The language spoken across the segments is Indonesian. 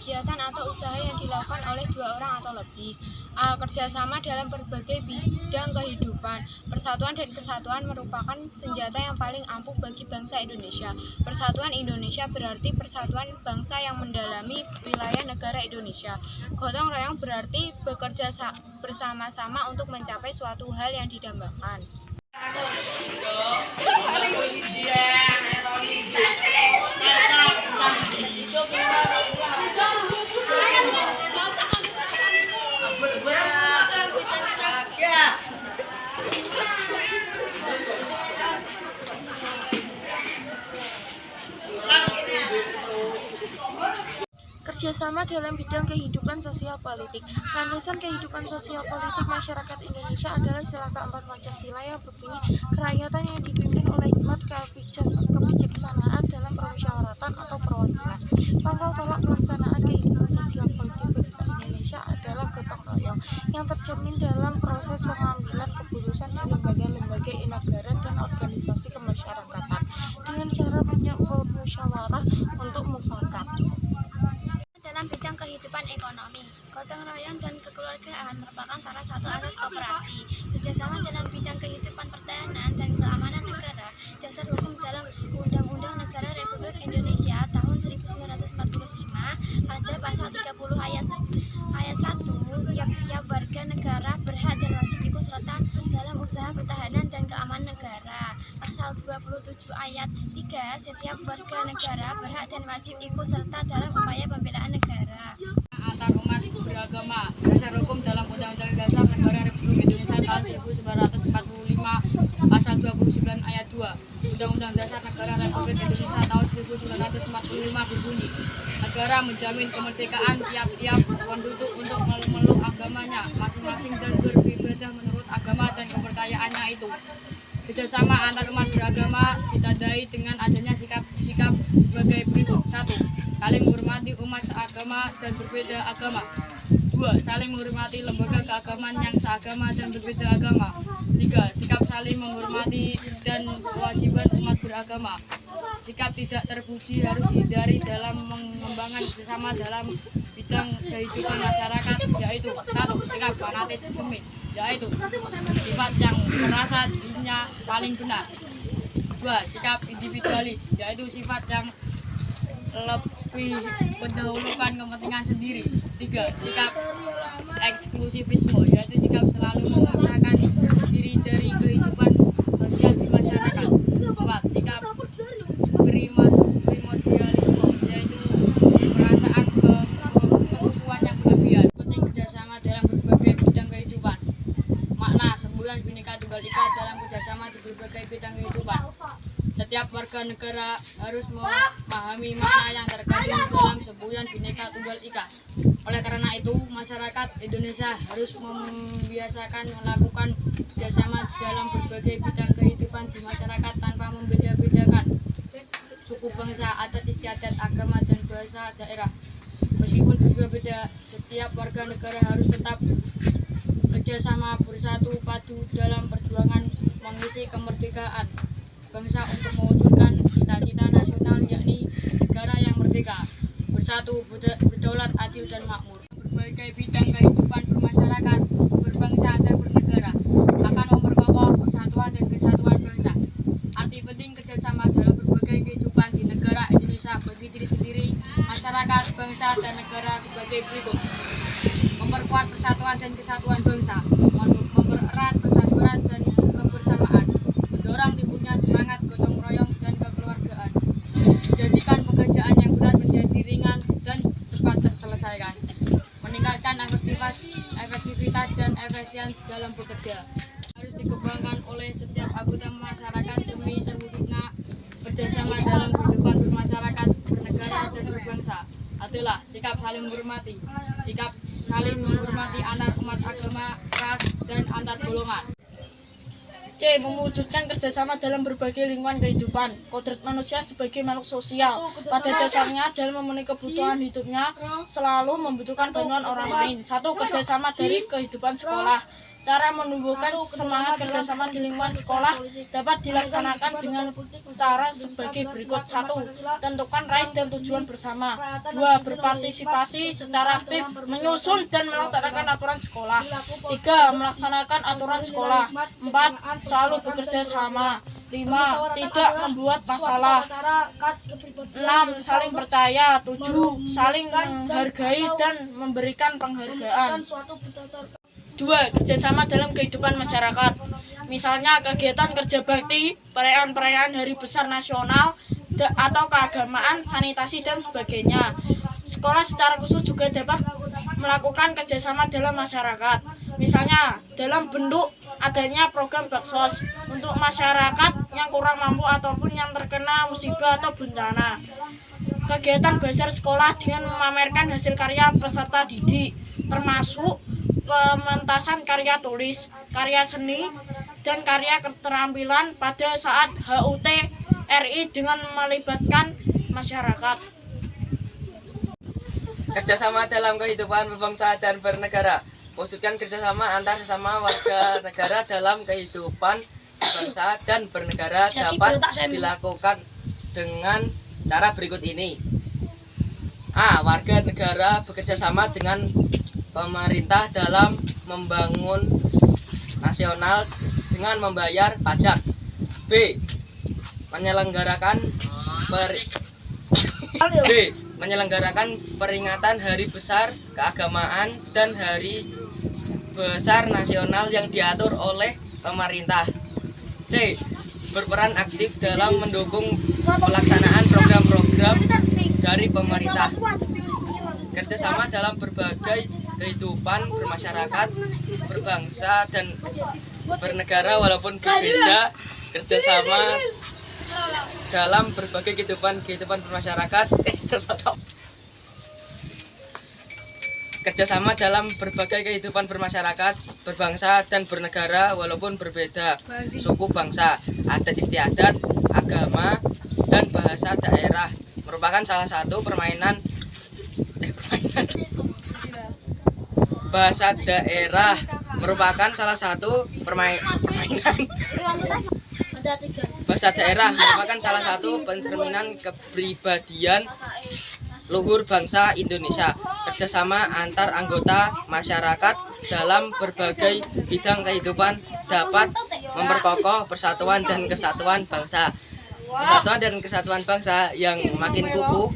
kegiatan atau usaha yang dilakukan oleh dua orang atau lebih. A. Kerjasama dalam berbagai bidang kehidupan. Persatuan dan kesatuan merupakan senjata yang paling ampuh bagi bangsa Indonesia. Persatuan Indonesia berarti persatuan bangsa yang mendalami wilayah negara Indonesia. Gotong royong berarti bekerja bersama-sama untuk mencapai suatu hal yang didambakan. Kerjasama dalam bidang kehidupan sosial politik. Landasan kehidupan sosial politik masyarakat Indonesia adalah sila keempat Pancasila yang berbunyi kerakyatan yang dipimpin oleh hikmat kebijaksanaan dalam permusyawaratan atau perwakilan. Pangkal tolak pelaksanaan kehidupan sosial politik bangsa Indonesia adalah gotong royong yang tercermin dalam proses pengambilan keputusan di lembaga-lembaga negara dan organisasi kemasyarakatan dengan cara bermusyawarah untuk mufakat. Dalam bidang kehidupan ekonomi, gotong royong dan kekeluargaan merupakan salah satu asas koperasi. Kerjasama dalam bidang kehidupan pertahanan dan keamanan negara. Dasar hukum dalam Undang-Undang Negara Republik Indonesia tahun 1945 ada pasal 30 ayat 1, tiap-tiap warga negara berhak dan wajib ikut serta dalam usaha pertahanan dan keamanan negara. Pasal 27 ayat 3, setiap warga negara berhak dan wajib ikut serta dalam upaya pembelaan negara. Antar umat beragama. Dasar hukum dalam Undang-Undang Dasar Negara Republik Indonesia tahun 1945 pasal 29 ayat 2. Undang-Undang Dasar Negara Republik Indonesia tahun 1945 berbunyi, negara menjamin kemerdekaan tiap-tiap penduduk untuk memeluk agamanya masing-masing dan beribadah menurut agama dan kepercayaannya itu. Kerjasama antar umat beragama ditandai dengan adanya sikap sebagai berikut. 1. Saling menghormati umat seagama dan berbeda agama. 2. Saling menghormati lembaga keagamaan yang seagama dan berbeda agama. 3. Sikap saling menghormati dan kewajiban umat beragama. Sikap tidak terpuji harus dihindari dalam mengembangkan bersama dalam bidang kehidupan masyarakat, yaitu 1. Sikap fanatisme, yaitu sifat yang merasa dirinya paling benar. 2. Sikap individualis, yaitu sifat yang lebih mendahulukan kepentingan sendiri. 3. Sikap eksklusivisme, yaitu sikap selalu memaksakan diri dari kehidupan sosial di masyarakat. 4. Sikap primordialisme, yaitu perasaan kesukuan yang berlebihan. Penting kerjasama dalam berbagai bidang kehidupan. Makna semboyan Bhinneka Tunggal Ika dalam kerjasama di berbagai bidang kehidupan. Setiap warga negara harus memahami makna yang terkandung dalam semboyan Bhinneka Tunggal Ika. Oleh karena itu, masyarakat Indonesia harus membiasakan melakukan kerjasama dalam berbagai bidang kehidupan di masyarakat tanpa membeda-bedakan suku, bangsa, adat istiadat, agama, dan bahasa daerah. Meskipun berbeda-beda, setiap warga negara harus tetap kerjasama bersatu padu dalam perjuangan mengisi kemerdekaan bangsa untuk mewujudkan cita-cita nasional, yakni negara yang merdeka, bersatu, berdaulat, adil, dan makmur. Berbagai bidang kehidupan bermasyarakat, berbangsa, dan bernegara akan memperkokoh persatuan dan kesatuan bangsa. Arti penting kerjasama dalam berbagai kehidupan di negara Indonesia bagi diri sendiri, masyarakat, bangsa, dan negara sebagai berikut. Memperkuat persatuan dan kesatuan bangsa, mempererat persaudaraan dan kebersamaan, mendorong timbulnya semangat gotong royong dan kekeluargaan, menjadikan pekerjaan yang berat menjadi ringan dan cepat terselesaikan, meningkatkan efektivitas dan efisien dalam bekerja. Harus dikembangkan oleh setiap anggota masyarakat demi terwujudnya kerjasama dalam kehidupan bermasyarakat, bernegara, dan berbangsa adalah sikap saling menghormati, sikap saling menghormati antar umat agama, ras, dan antar golongan. C. Mewujudkan kerjasama dalam berbagai lingkungan kehidupan. Kodrat manusia sebagai makhluk sosial, pada dasarnya dalam memenuhi kebutuhan hidupnya selalu membutuhkan bantuan orang lain. 1. Kerjasama dari kehidupan sekolah. Cara menumbuhkan semangat kerjasama di lingkungan sekolah dapat dilaksanakan dengan cara sebagai berikut. 1. Tentukan raih dan tujuan bersama. 2. Berpartisipasi secara aktif menyusun dan melaksanakan aturan sekolah. 3. Melaksanakan aturan sekolah. 4. Selalu bekerja sama. 5. Tidak membuat masalah. 6. Saling percaya. 7. Saling menghargai dan memberikan penghargaan. 2. Kerjasama dalam kehidupan masyarakat. Misalnya kegiatan kerja bakti, perayaan-perayaan hari besar nasional, atau keagamaan, sanitasi, dan sebagainya. Sekolah secara khusus juga dapat melakukan kerjasama dalam masyarakat. Misalnya dalam bentuk adanya program baksos untuk masyarakat yang kurang mampu ataupun yang terkena musibah atau bencana. Kegiatan bazar sekolah dengan memamerkan hasil karya peserta didik, termasuk pementasan karya tulis, karya seni, dan karya keterampilan pada saat HUT RI dengan melibatkan masyarakat. Kerjasama dalam kehidupan berbangsa dan bernegara. Wujudkan kerjasama antar sesama warga negara dalam kehidupan bangsa dan bernegara dapat dilakukan dengan cara berikut ini. A. Warga negara bekerja sama dengan pemerintah dalam membangun nasional dengan membayar pajak. B. Menyelenggarakan peringatan hari besar keagamaan dan hari besar nasional yang diatur oleh pemerintah. C. Berperan aktif dalam mendukung pelaksanaan program-program dari pemerintah. Kerjasama dalam berbagai kehidupan bermasyarakat, berbangsa, dan bernegara walaupun berbeda. Kerjasama dalam berbagai kehidupan bermasyarakat. Kerjasama dalam berbagai kehidupan bermasyarakat, berbangsa, dan bernegara walaupun berbeda suku, bangsa, adat istiadat, agama, dan bahasa daerah merupakan salah satu bahasa daerah merupakan salah satu bahasa daerah merupakan salah satu pencerminan kepribadian luhur bangsa Indonesia. Kerjasama antar anggota masyarakat dalam berbagai bidang kehidupan dapat memperkokoh persatuan dan kesatuan bangsa. Persatuan dan kesatuan bangsa yang makin kukuh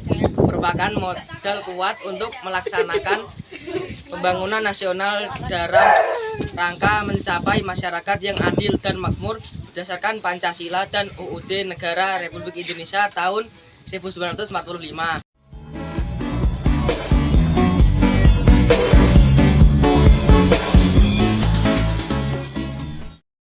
merupakan modal kuat untuk melaksanakan pembangunan nasional dalam rangka mencapai masyarakat yang adil dan makmur berdasarkan Pancasila dan UUD Negara Republik Indonesia tahun 1945.